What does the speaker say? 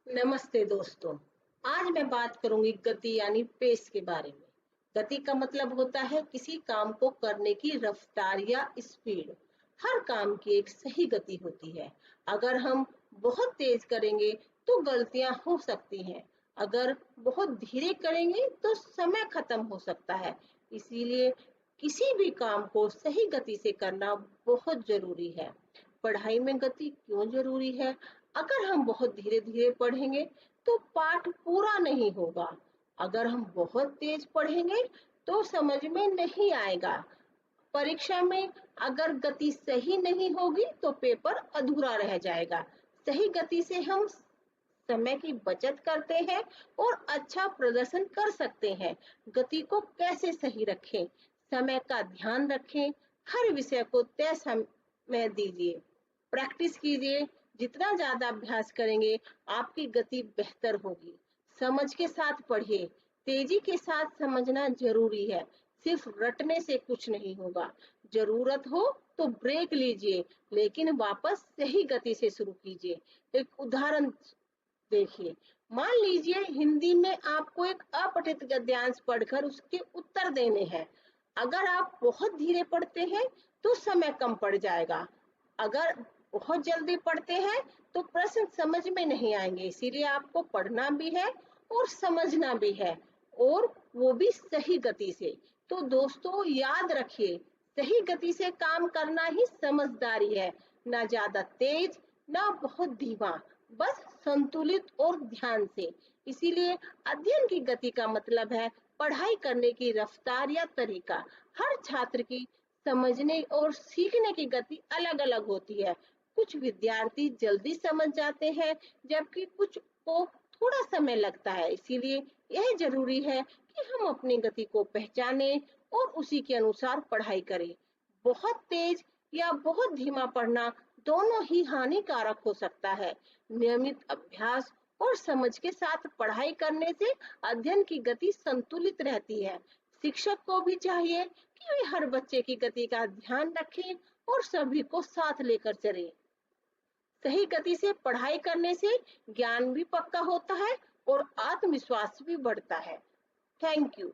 नमस्ते दोस्तों। आज मैं बात करूंगी गति यानी पेस के बारे में। गति का मतलब होता है किसी काम को करने की रफ्तार या स्पीड। हर काम की एक सही गति होती है। अगर हम बहुत तेज करेंगे तो गलतियां हो सकती हैं। अगर बहुत धीरे करेंगे तो समय खत्म हो सकता है। इसीलिए किसी भी काम को सही गति से करना बहुत जरूरी है। पढ़ाई में गति क्यों जरूरी है? अगर हम बहुत धीरे धीरे पढ़ेंगे तो पाठ पूरा नहीं होगा। अगर हम बहुत तेज पढ़ेंगे तो समझ में नहीं आएगा। परीक्षा में अगर गति सही नहीं होगी तो पेपर अधूरा रह जाएगा। सही गति से हम समय की बचत करते हैं और अच्छा प्रदर्शन कर सकते हैं। गति को कैसे सही रखें? समय का ध्यान रखें। हर विषय को तय समय दीजिए। प्रैक्टिस कीजिए। जितना ज्यादा अभ्यास करेंगे आपकी गति बेहतर होगी। समझ के साथ पढ़िए। तेजी के साथ समझना जरूरी है। सिर्फ रटने से कुछ नहीं होगा। जरूरत हो तो ब्रेक लीजिए, लेकिन वापस सही गति से शुरू कीजिए। एक उदाहरण देखिए, मान लीजिए हिंदी में आपको एक अपठित गद्यांश पढ़कर उसके उत्तर देने हैं। अगर आप बहुत धीरे पढ़ते हैं तो समय कम पड़ जाएगा। अगर बहुत जल्दी पढ़ते हैं तो प्रश्न समझ में नहीं आएंगे। इसीलिए आपको पढ़ना भी है और समझना भी है, और वो भी सही गति से। तो दोस्तों याद रखिए, सही गति से काम करना ही समझदारी है। ना ज्यादा तेज ना बहुत धीमा, बस संतुलित और ध्यान से। इसीलिए अध्ययन की गति का मतलब है पढ़ाई करने की रफ्तार या तरीका। हर छात्र की समझने और सीखने की गति अलग अलग होती है। कुछ विद्यार्थी जल्दी समझ जाते हैं जबकि कुछ को थोड़ा समय लगता है। इसीलिए यह जरूरी है कि हम अपनी गति को पहचानें और उसी के अनुसार पढ़ाई करें। बहुत तेज या बहुत धीमा पढ़ना दोनों ही हानिकारक हो सकता है। नियमित अभ्यास और समझ के साथ पढ़ाई करने से अध्ययन की गति संतुलित रहती है। शिक्षक को भी चाहिए कि वे हर बच्चे की गति का ध्यान रखें और सभी को साथ लेकर चलें। सही गति से पढ़ाई करने से ज्ञान भी पक्का होता है और आत्मविश्वास भी बढ़ता है। Thank you.